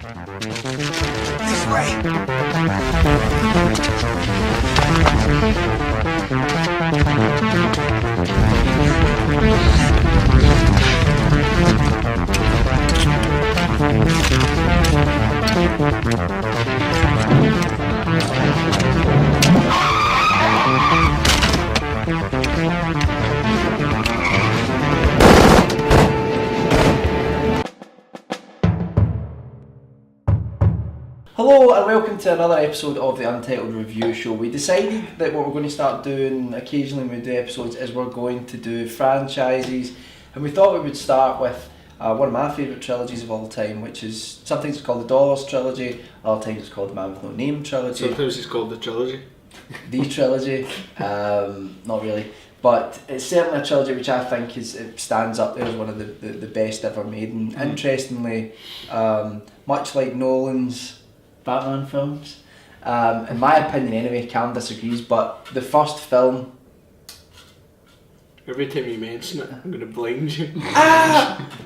It's right. Hello and welcome to another episode of the Untitled Review Show. We decided that what we're going to start doing occasionally when we do episodes is we're going to do franchises, and we thought we would start with one of my favourite trilogies of all time, which is sometimes it's called the Dollars Trilogy, other times it's called the Man with No Name Trilogy. Sometimes it's called the Trilogy. The Trilogy, not really, but it's certainly a trilogy which I think it stands up there as one of the best ever made, and interestingly, much like Nolan's Batman films, in my opinion anyway, Cam disagrees, but the first film... Every time you mention it, I'm going to blind you.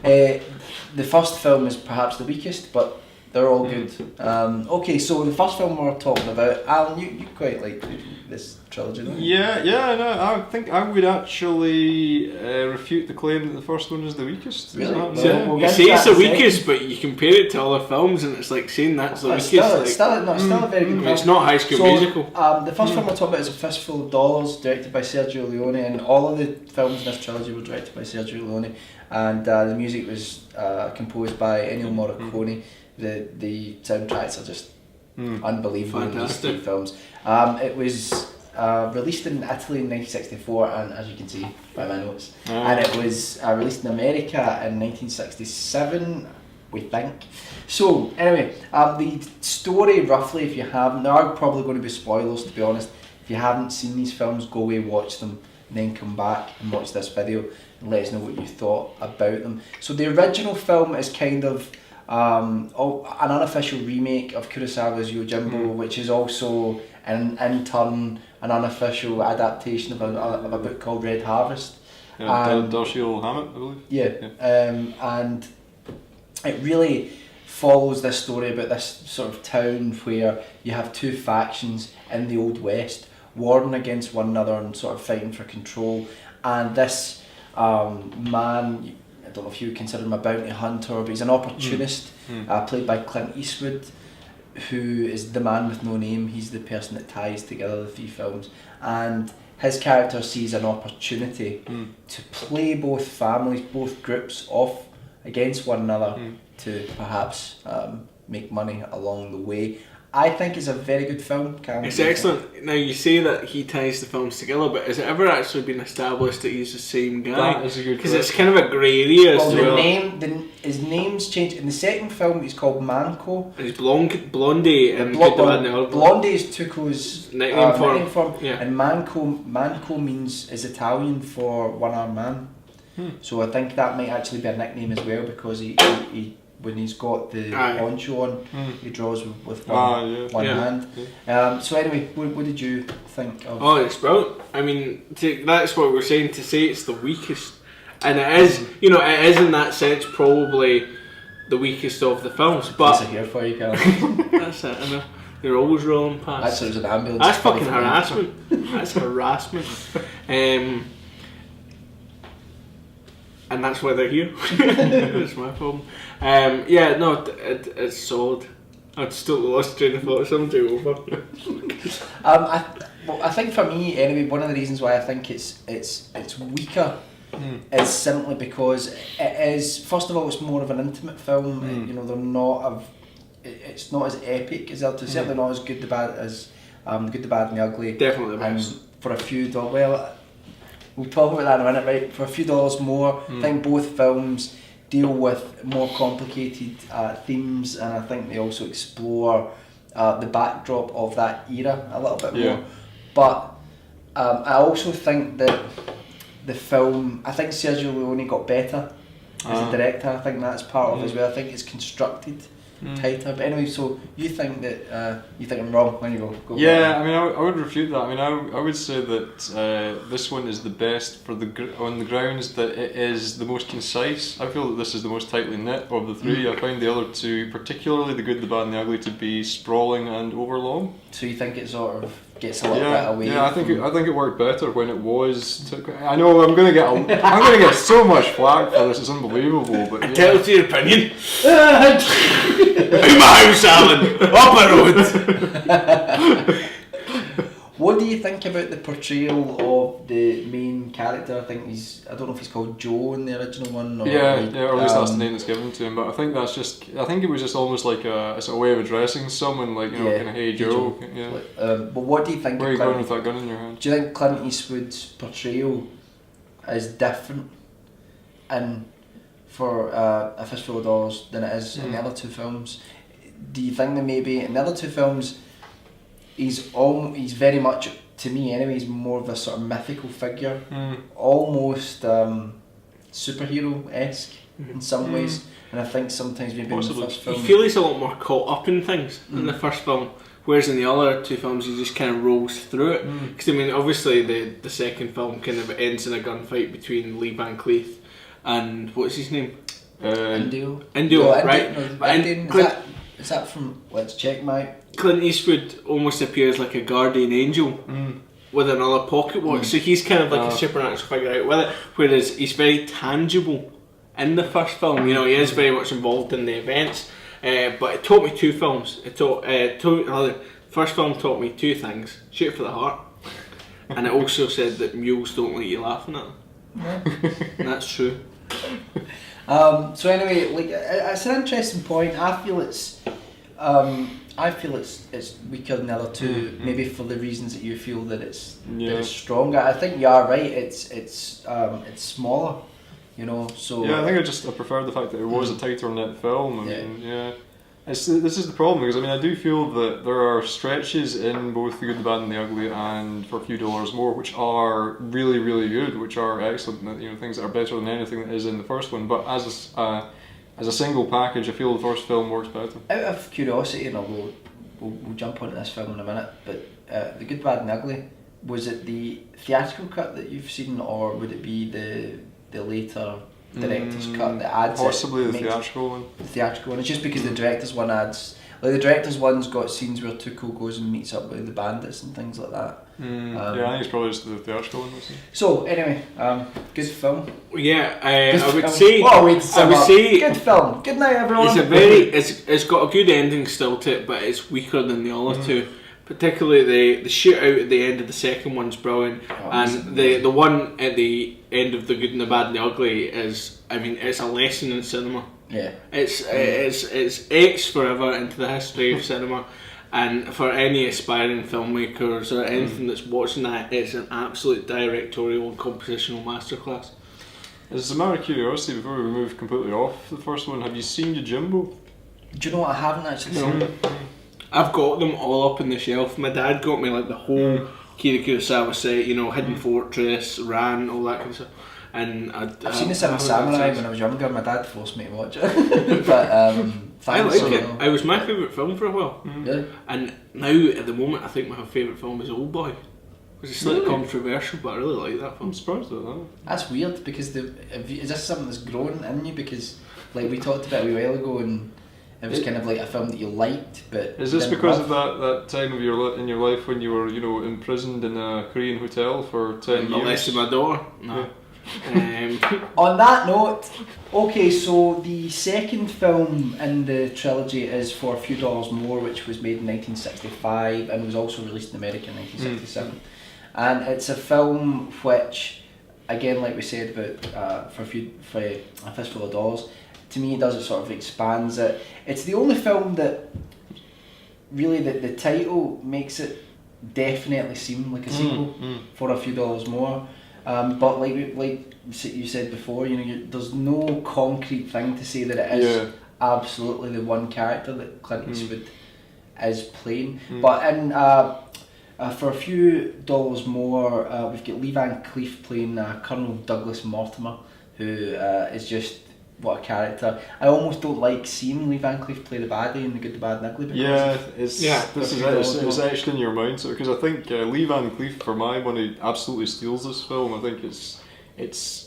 The first film is perhaps the weakest, but they're all good. Okay, so the first film we're talking about, Alan, you quite like this trilogy, don't you? No, I think I would actually refute the claim that the first one is the weakest. Really? So, you say it's the weakest, but you compare it to other films and it's like saying that's the weakest. It's still a very good film. It's not High School Musical. The first film we're talking about is A Fistful of Dollars, directed by Sergio Leone, and all of the films in this trilogy were directed by Sergio Leone, and the music was composed by Ennio Morricone. The soundtracks are just unbelievable in these three films. It was released in Italy in 1964, and as you can see by my notes, and it was released in America in 1967, we think. So anyway, the story roughly, if you haven't, there are probably going to be spoilers to be honest. If you haven't seen these films, go away, watch them, and then come back and watch this video and let us know what you thought about them. So the original film is kind of an unofficial remake of Kurosawa's Yojimbo, which is also in turn an unofficial adaptation of a book called Red Harvest. Dashiell Hammett, I believe. And it really follows this story about this sort of town where you have two factions in the Old West warring against one another and sort of fighting for control. And this man, I don't know if you would consider him a bounty hunter, but he's an opportunist, played by Clint Eastwood, who is the man with no name. He's the person that ties together the three films, and his character sees an opportunity to play both families, both groups off against one another to perhaps make money along the way. I think it's a very good film. It's excellent. Now you say that he ties the films together, but has it ever actually been established that he's the same guy? That is a good because it's kind of a grey area. His name's changed. In the second film, he's called Manco. And he's Blondie and Good, the Bad, and the Ugly. Blondie is Tuco's nickname for him, yeah. And Manco is Italian for one-armed man. So I think that might actually be a nickname as well, because he when he's got the poncho on, he draws with one hand. Yeah. So anyway, what did you think of? Oh, it's brilliant. I mean, that's what we're saying, to say it's the weakest. And it is, it is in that sense probably the weakest of the films. But here for you, Callum. That's it, I know. You're always rolling past. Actually, there's an ambulance. That's fucking harassment. That's harassment. And that's why they're here. That's my problem. It's solid. I'd still lost train of thought. Something over. I think for me anyway, one of the reasons why I think it's weaker is simply because it is, first of all, it's more of an intimate film. It's not as epic as the other two. Certainly not as Good, the Bad as Good, the Bad, and the Ugly. Definitely the best. And for a few dollars, we'll talk about that in a minute, right? For a few dollars more, I think both films deal with more complicated themes, and I think they also explore the backdrop of that era a little bit more. But I also think that the film, I think Sergio Leone got better as a director. I think that's part of it as well. I think it's constructed tighter. But anyway, so you think that you think I'm wrong when you go Yeah, I mean, I would refute that. I mean, I would say that this one is the best for on the grounds that it is the most concise. I feel that this is the most tightly knit of the three. I find the other two, particularly The Good, the Bad and the Ugly, to be sprawling and overlong. So you think it sort of gets a little bit away? Yeah, I think it worked better when it was. I know I'm gonna get so much flack for this. It's unbelievable, but Tell us your opinion. In my house, Alan. Up a road. What do you think about the portrayal of the main character? I don't know if he's called Joe in the original one. Or or at least that's the name that's given to him. But I think it was just almost like a sort of way of addressing someone, like, you know, kind of, hey Joe. Yeah. But what do you think? Where are you going with that gun in your hand? Do you think Clint Eastwood's portrayal is different for A Fistful of Dollars than it is in the other two films? Do you think that maybe in the other two films he's very much, to me anyway, he's more of a sort of mythical figure, almost superhero-esque in some ways, and I think sometimes maybe in the first film you feel he's a lot more caught up in things in the first film, whereas in the other two films he just kind of rolls through it. Because I mean, obviously the second film kind of ends in a gunfight between Lee Van Cleef and what's his name? Indio, right? Is that from Let's Check Mate? Clint Eastwood almost appears like a guardian angel with another pocket watch, so he's kind of like a supernatural figure out with it, whereas he's very tangible in the first film. You know, he is very much involved in the events, but it taught me two films. First film taught me two things: shoot for the heart, and it also said that mules don't like you laughing at them. Yeah. And that's true. So anyway, like, it's an interesting point. I feel it's weaker than the other two, maybe for the reasons that you feel that it's stronger. I think you are right. It's smaller, you know. So yeah, I think I prefer the fact that it was a tighter knit film. I mean, this is the problem, because I mean, I do feel that there are stretches in both The Good, the Bad and the Ugly and For a Few Dollars More which are really, really good, which are excellent, you know, things that are better than anything that is in the first one. But as a single package, I feel the first film works better. Out of curiosity, and although we'll jump onto this film in a minute, but The Good, Bad and the Ugly, was it the theatrical cut that you've seen, or would it be the later director's cut that adds possibly the theatrical one? The theatrical one. It's just because the director's one adds, like, the director's one's got scenes where Tuco goes and meets up with the bandits and things like that. I think it's probably just the theatrical one. So anyway, good film. Yeah, I would say good film. Good night, everyone. It's got a good ending still to it, but it's weaker than the other two. Particularly the shootout at the end of the second one's brilliant, and the one at the end of The Good and the Bad and the Ugly is, I mean, it's a lesson in cinema. Yeah, it's etched forever into the history of cinema, and for any aspiring filmmakers or anything that's watching that, it's an absolute directorial and compositional masterclass. As a matter of curiosity, before we move completely off the first one, have you seen Yojimbo? Do you know what, I haven't actually seen? I've got them all up on the shelf. My dad got me like the whole Kira Kurosawa set, you know, Hidden Fortress, Ran, all that kind of stuff. And I've seen the Seven Samurai when I was younger. My dad forced me to watch it. But I like it. It was my favourite film for a while. Really? And now at the moment I think my favourite film is Old Boy. Which is slightly controversial, but I really like that film. I'm surprised at that. That's weird, because is this something that's grown in you? Because, like, we talked about it a wee while ago, and it was kind of like a film that you liked, but is this because of that time of in your life when you were, you know, imprisoned in a Korean hotel for 10 years? Molested my daughter? No. On that note, okay, so the second film in the trilogy is For a Few Dollars More, which was made in 1965 and was also released in America in 1967. And it's a film which, again, like we said about for A Fistful of Dollars, to me, it sort of expands it. It's the only film that really, the title makes it definitely seem like a sequel, For a Few Dollars More. But like you said before, you know, there's no concrete thing to say that it is absolutely the one character that Clint Eastwood is playing. But in For a Few Dollars More, we've got Lee Van Cleef playing Colonel Douglas Mortimer, who is just what a character. I almost don't like seeing Lee Van Cleef play the baddie in The Good, the Bad and Ugly. This is it. It's etched in your mind. So because I think Lee Van Cleef, for my money, absolutely steals this film. I think it's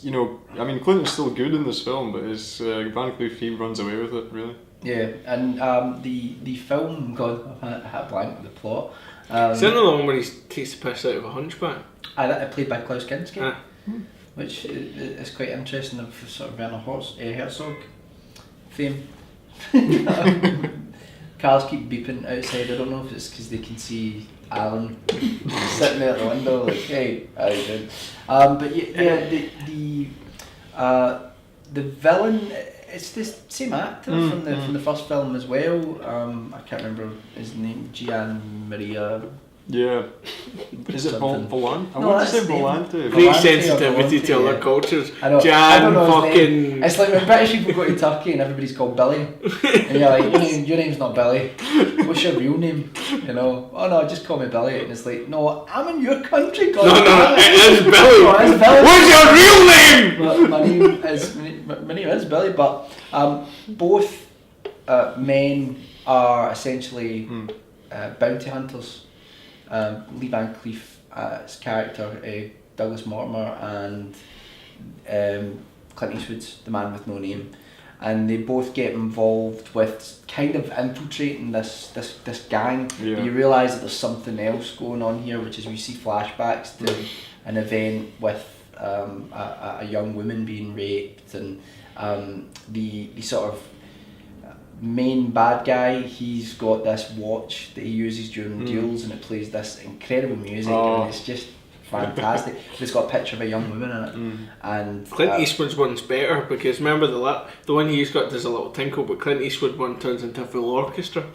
you know, I mean, Clinton's still good in this film, but it's Van Cleef, he runs away with it really. Yeah, and the film, God, I had a blank with the plot. Is that another one where he takes the piss out of a hunchback? Played by Klaus Kinski, which is quite interesting of sort of Werner Herzog fame. Cars keep beeping outside. I don't know if it's because they can see Alan sitting there at the window, like, hey, how you doing? But the villain, it's the same actor from the first film as well. I can't remember his name, Gian Maria. Yeah. Is it Volante? I No, want to say that's the name. Volante. Great sensitivity to other yeah. cultures. I don't Jan know his name. fucking. It's like when British people go to Turkey and everybody's called Billy, and you're like, your name's not Billy. What's your real name? You know? Oh no, just call me Billy. And it's like, no, I'm in your country. God, No, it is Billy. No, it's Billy. What's your real name? But my name is Billy. But both men are essentially bounty hunters. Lee Van Cleef's character, Douglas Mortimer, and Clint Eastwood's The Man with No Name, and they both get involved with kind of infiltrating this gang. Yeah. You realise that there's something else going on here, which is we see flashbacks to an event with a young woman being raped, and the sort of main bad guy, he's got this watch that he uses during deals, and it plays this incredible music, and it's just fantastic. It's got a picture of a young woman in it, and Clint Eastwood's one's better because remember the one he's got does a little tinkle, but Clint Eastwood one turns into a full orchestra.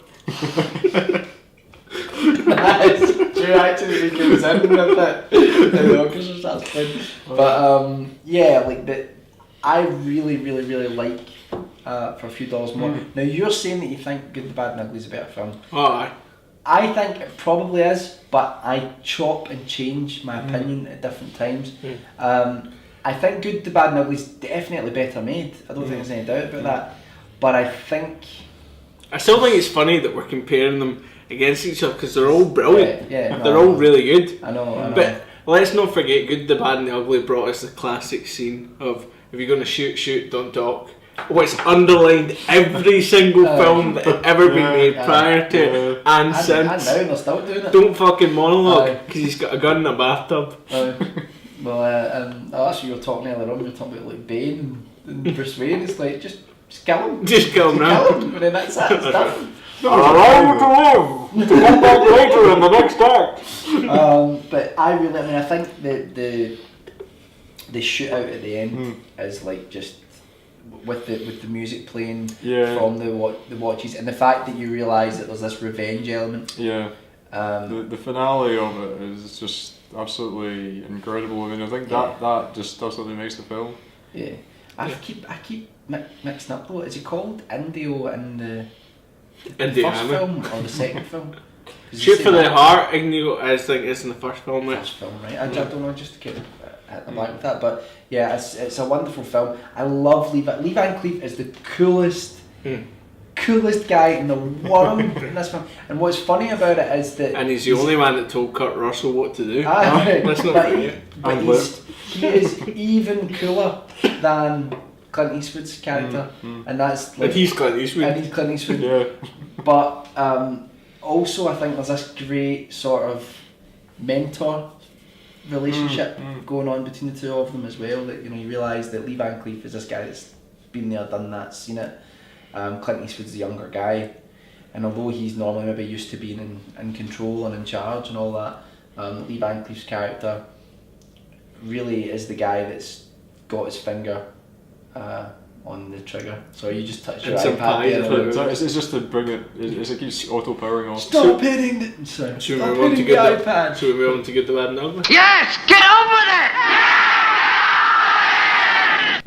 That's true, actually, he comes in with it. The orchestra starts playing. But yeah, like I really like For a Few Dollars More. Now you're saying that you think Good, the Bad and Ugly is a better film. Oh, aye. I think it probably is, but I chop and change my opinion at different times. I think Good, the Bad and Ugly is definitely better made. I don't think there's any doubt about that. But I still think it's funny that we're comparing them against each other because they're all brilliant. Yeah, they're all really good. I know. But let's not forget, Good, the Bad and the Ugly brought us the classic scene of if you're going to shoot, don't talk. What's underlined every single film that had ever been made prior to it and since. And now they're still doing it. Don't fucking monologue because he's got a gun in a bathtub. Well, that's what you were talking earlier on. You were talking about like Bane and Bruce Wayne. It's like just kill him. Just kill him now. Kill him, and then that's it. It's done. Allow you to live to come back later in the next act. But I think that the shootout at the end is like just with the music playing from the watches, and the fact that you realise that there's this revenge element. Yeah. The finale of it is just absolutely incredible. I mean, I think that just absolutely makes the film. Yeah. I keep mixing up though. Is it called Indio in the first film or the second film? Shoot for the Heart, Indio, I think is in the first film. First film, right? I don't know, just to keep at the back with that, but yeah, it's a wonderful film. I love Lee Van Cleef is the coolest guy in the world in this film. And what's funny about it is that and he's the only man that told Kurt Russell what to do. Let's not forget. But he is even cooler than Clint Eastwood's character, and that's like, and he's Clint Eastwood. And he's Clint Eastwood. Yeah. But also, I think there's this great sort of mentor relationship going on between the two of them as well. That you realise that Lee Van Cleef is this guy that's been there, done that, seen it. Clint Eastwood's the younger guy, and although he's normally maybe used to being in control and in charge and all that, Lee Van Cleef's character really is the guy that's got his finger on the trigger. So you just touch your iPad there. It's just to bring it. It keeps auto powering off. Stop hitting the iPad. Should we move on to Get the Bad and Ugly? Yes, get over there!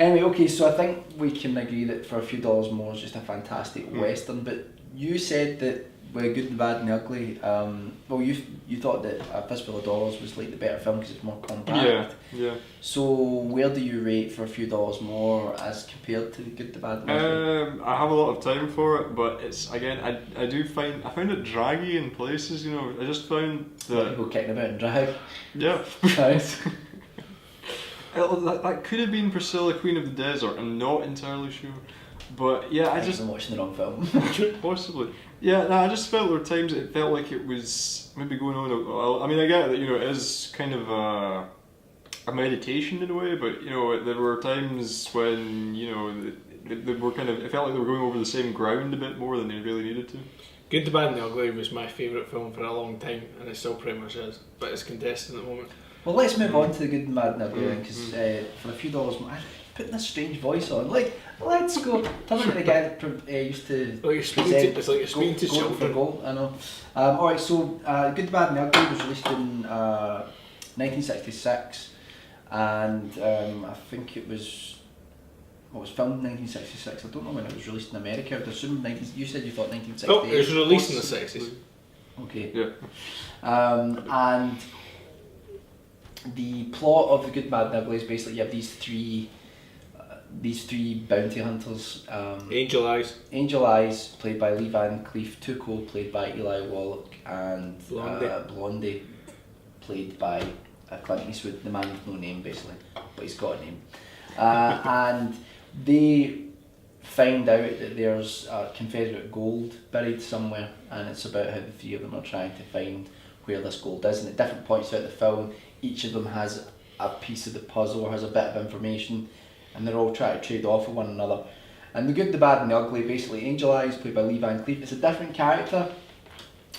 Anyway, okay, so I think we can agree that For a Few Dollars More is just a fantastic western. But you said that with Good, the Bad, and the Ugly, well, you thought that A Fistful of Dollars was like the better film because it's more compact. Yeah. So where do you rate For a Few Dollars More as compared to Good, the Bad, and the Ugly? I have a lot of time for it, but it's again, I found it draggy in places. You know, I just found that People kicking about and drag. yeah. Nice. That could have been Priscilla, Queen of the Desert. I'm not entirely sure, but yeah, I just I'm watching the wrong film. possibly. Yeah, no, I just felt there were times it felt like it was maybe going on. I mean, I get that, you know, it is kind of a meditation in a way, but you know, there were times when, you know, they were kind of, it felt like they were going over the same ground a bit more than they really needed to. Good, the Bad, and the Ugly was my favourite film for a long time, and it still pretty much is, but it's contested at the moment. Well, let's move on to the Good, the Bad, and the Ugly then, because For a Few Dollars More, I'm putting this strange voice on. Like, let's go. Turn to the guy that used to. It's like you're speaking to Goal for children. Goal, I know. Alright, so Good, the Bad, and the Ugly was released in 1966, and I think it was. Well, it was filmed in 1966. I don't know when it was released in America. I would assume you said you thought 1968. Oh, it was released in the 60s. Okay. Yeah. And the plot of The Good, Bad, and the Ugly is basically you have these three bounty hunters. Angel Eyes. Angel Eyes, played by Lee Van Cleef, Tuco, played by Eli Wallach, and Blondie, played by Clint Eastwood, the man with no name basically, but he's got a name. And they find out that there's Confederate gold buried somewhere, and it's about how the three of them are trying to find where this gold is, and at different points throughout the film each of them has a piece of the puzzle or has a bit of information, and they're all trying to trade off of one another. And The Good, the Bad, and the Ugly, basically Angel Eyes, played by Lee Van Cleef, it's a different character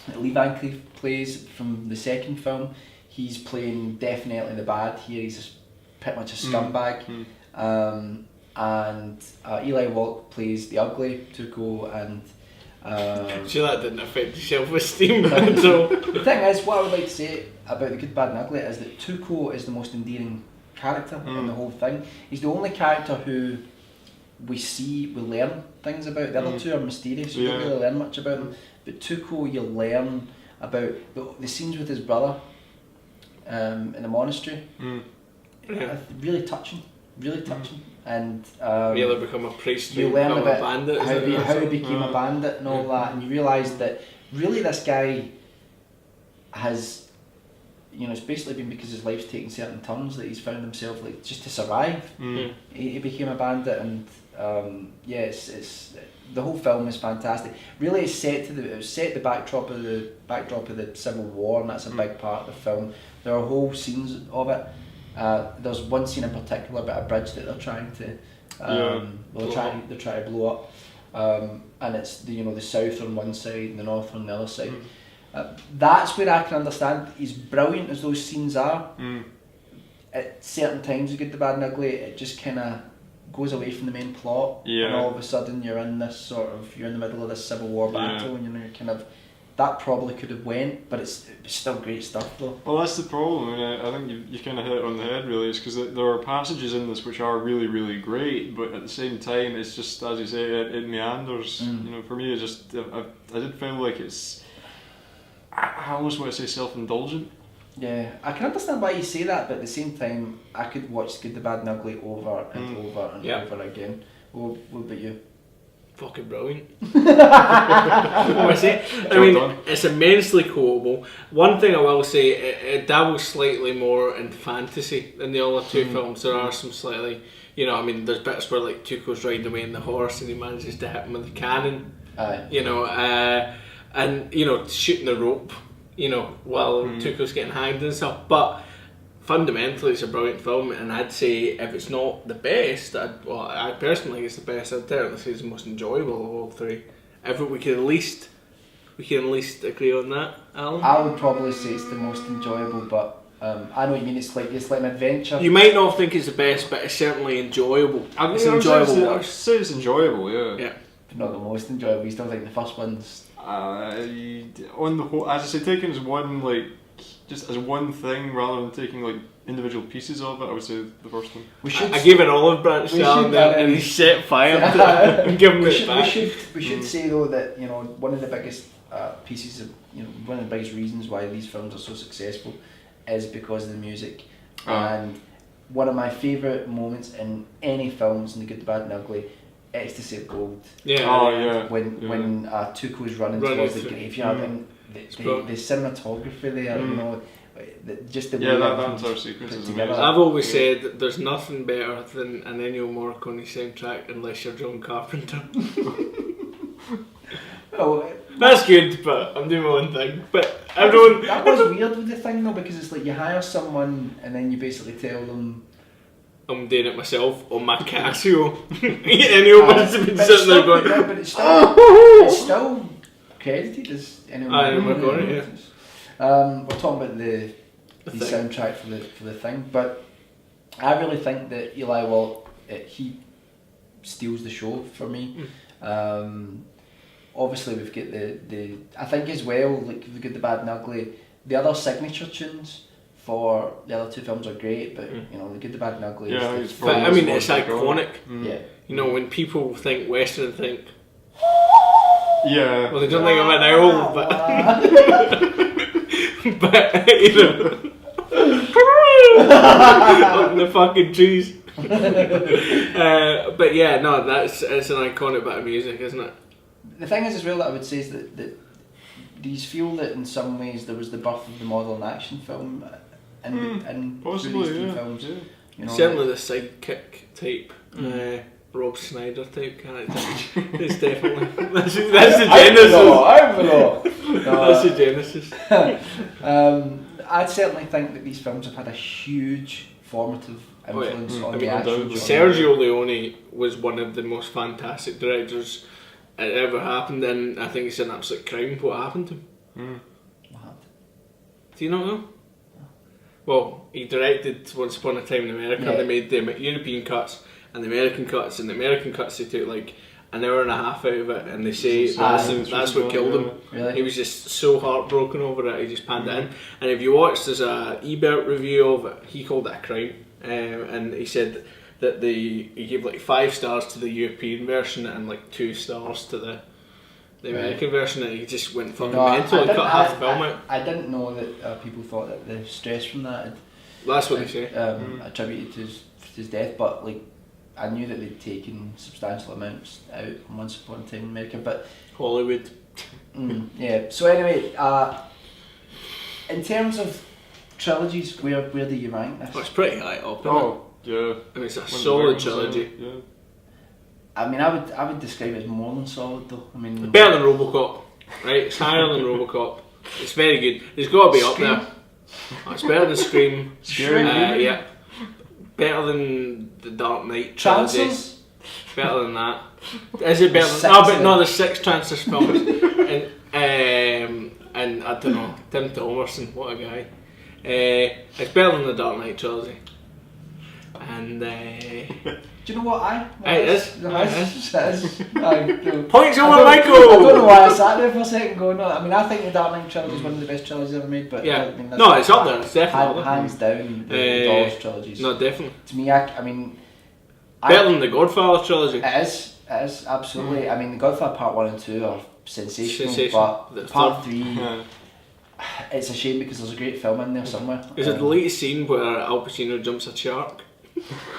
that Lee Van Cleef plays from the second film. He's playing definitely the bad here, he's pretty much a scumbag. And Eli Wallach plays the ugly, Tuco, and Sure, that didn't affect your self-esteem at all. the thing is, what I would like to say about The Good, Bad, and Ugly is that Tuco is the most endearing character in the whole thing. He's the only character who we learn things about. The other two are mysterious, you don't really learn much about them. But Tuco, you learn about the scenes with his brother in the monastery. Really touching. And Really become a priest. you learn about a bandit, how he became a bandit and all that, and you realise that really this guy has, you know, it's basically been because his life's taken certain turns that he's found himself, like, just to survive. He became a bandit, and it's the whole film is fantastic. Really, it's set the backdrop of the Civil War, and that's a big part of the film. There are whole scenes of it. There's one scene in particular about a bridge that they're trying to they're trying to blow up, and it's the south on one side and the north on the other side. That's where I can understand, as brilliant as those scenes are, at certain times, The Good, the Bad, and Ugly, it just kind of goes away from the main plot, and all of a sudden you're in the middle of this Civil War battle, and you're kind of, that probably could have went, but it's still great stuff though. Well, that's the problem. I mean, I think you kind of hit it on the head, really, is because there are passages in this which are really, really great, but at the same time, it's just, as you say, it meanders. You know, for me, I did feel like it's, I almost want to say self-indulgent. Yeah, I can understand why you say that, but at the same time, I could watch The Good, the Bad, and Ugly over and over and over again. What about you? Fucking brilliant. What do I say? I mean, it's immensely quotable. One thing I will say, it dabbles slightly more in fantasy than the other two films. There are some slightly, there's bits where like Tuco's riding away in the horse and he manages to hit him with a cannon. And shooting the rope, while Tuco's getting hanged and stuff. But fundamentally, it's a brilliant film, and I'd say if it's not the best, I personally think it's the best. I'd definitely say it's the most enjoyable of all three. If we can at least agree on that, Alan. I would probably say it's the most enjoyable, but I know what you mean. It's like an adventure. You might not think it's the best, but it's certainly enjoyable. It's enjoyable. I'd say it's enjoyable, yeah. But not the most enjoyable. You still think the first one's. On the whole, as I say, taken as one, like, just as one thing rather than taking like individual pieces of it, I would say the first one. I gave an olive branch to Alan there, and he set fire to it and gave him it back. We should say though that one of the biggest pieces of one of the biggest reasons why these films are so successful is because of the music. And one of my favourite moments in any films, in The Good, the Bad and the Ugly, Ecstasy of Gold. Yeah. When Tuco's running towards the graveyard and the cinematography there, just the way that entire sequence is amazing. I've always said that there's nothing better than an Ennio Morricone soundtrack unless you're John Carpenter. That's good, but I'm doing my own thing. But everyone. That was weird with the thing though, because it's like you hire someone and then you basically tell them, I'm doing it myself on my Casio. Ennio must have been sitting there going. But it's still credited as Ennio Morricone. We're talking about the soundtrack for the thing, but I really think that Eli Wallach, he steals the show for me. Obviously we've got the I think as well, like The Good, the Bad and the Ugly, the other signature tunes for the other two films are great, but The Good, the Bad and the Ugly is but I mean it's iconic. Yeah. When people think Western, think well they don't think of an owl, but but on the fucking trees. But yeah, no, it's an iconic bit of music, isn't it? The thing is as well that I would say is that these feel that in some ways there was the birth of the modern action film and possibly, these two films. Certainly the sidekick type, Rob Schneider type character. It's definitely that's the genesis. That's the genesis. I'd certainly think that these films have had a huge formative influence on the action. Sergio Leone was one of the most fantastic directors it ever happened, and I think it's an absolute crime what happened to him. What happened? Do you not know? Well, he directed Once Upon a Time in America. They made the European cuts and the American cuts, and the American cuts they took like an hour and a half out of it, and they say that's what killed him. Really? He was just so heartbroken over it, he just panned it in. And if you watch, there's a Ebert review of it, he called it a crime, and he said that he gave like 5 stars to the European version and like 2 stars to the American version, and he just went fucking mental and cut half the film out. I didn't know that people thought that the stress from that that's what they say. Attributed to his death, but like I knew that they'd taken substantial amounts out from Once Upon a Time in America, but Hollywood. Yeah. So anyway, in terms of trilogies, where do you rank this? It's pretty high up. Yeah. I mean, it's a solid trilogy. Yeah. I mean, I would describe it as more than solid though. I mean, better than RoboCop, right? It's higher than RoboCop. It's very good. It's got to be up there. It's better than Scream. Yeah. Better than the Dark Knight trilogy. Transfers? Better than that. Is it better than? No, but no, there's 6 Transfers films. And I don't know, Tim Thomerson, what a guy. It's better than the Dark Knight trilogy. And do you know what it is. Points over Michael! I don't know why I sat there for a second going, no. I mean, I think the Dark Knight trilogy is one of the best trilogies ever made, but yeah. I mean, no, it's up there, it's definitely hands down the Dollars trilogies. No, definitely. To me, I mean... Better than the Godfather trilogy. It is, absolutely. I mean, the Godfather Part 1 and 2 are sensational. But Part 3... It's a shame because there's a great film in there somewhere. Is it the latest scene where Al Pacino jumps a shark?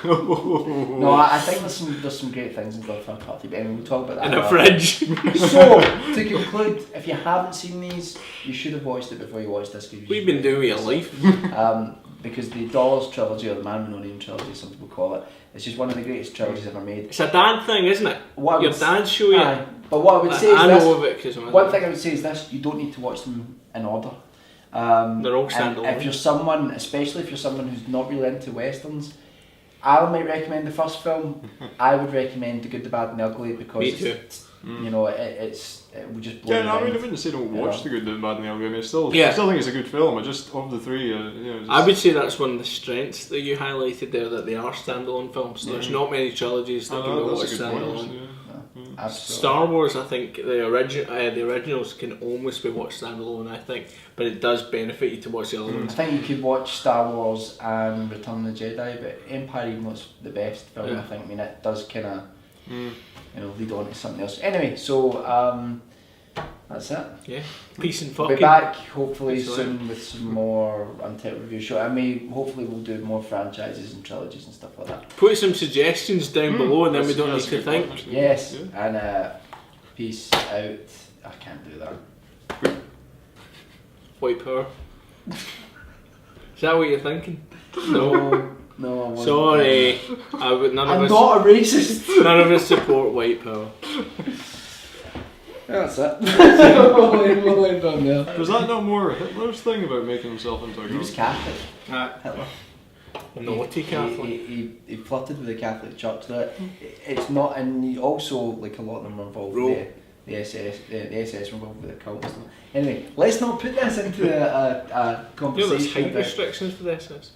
No, I think there's some great things in Godfather Part 3, but anyway, we'll talk about that. In a fridge. So, to conclude, if you haven't seen these, you should have watched it before you watched this. We've been doing your life. Because the Dollars trilogy, or the Man with No Name trilogy, some people call it, it's just one of the greatest trilogies ever made. It's a dad thing, isn't it? Your dad's show you. But what I would say is I know of it because one thing I would say is this: you don't need to watch them in order. They're all standalone. If you're someone, especially if you're someone who's not really into westerns, I might recommend the first film. I would recommend The Good, the Bad and the Ugly because me too. You know, it would just blow I mean, I wouldn't say don't watch The Good, the Bad and the Ugly. I mean, I still think it's a good film. I just, of the three, I would say that's one of the strengths that you highlighted there, that they are standalone films. There's not many trilogies that can go watch standalone. Absolutely. Star Wars, I think the originals can almost be watched standalone, I think, but it does benefit you to watch the other I ones. think you could watch Star Wars and Return of the Jedi, but Empire, even though it's the best film, Yeah. I think, I mean, it does kind of, lead on to something else. Anyway, so that's it. Yeah, peace and We'll fucking. be back hopefully That's right. soon with some more Untitled review show. Hopefully we'll do more franchises and trilogies and stuff like that. Put some suggestions down below, and then we don't need That's a to good think. point, actually. Yes, Yeah. and peace out. I can't do that. White power. Is that what you're thinking? No, no, I wasn't. Sorry, none of I'm us. not a racist. None of us support white power. That's it. we'll end on there. Was that not more Hitler's thing about making himself into a He was god? Catholic. Hitler. Naughty Catholic. He flirted with the Catholic Church. It's not, and he also, like a lot of them were involved with the SS. The SS were involved with the cult and stuff. Anyway, let's not put this into a You know conversation. there's height about- restrictions for the SS.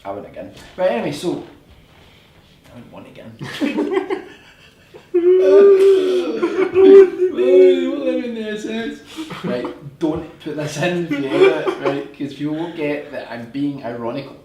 I wouldn't again. Right, anyway, so I wouldn't want again. We'll live in the SS. Right, don't put this in if you edit it, right? Because people will get that I'm being ironical.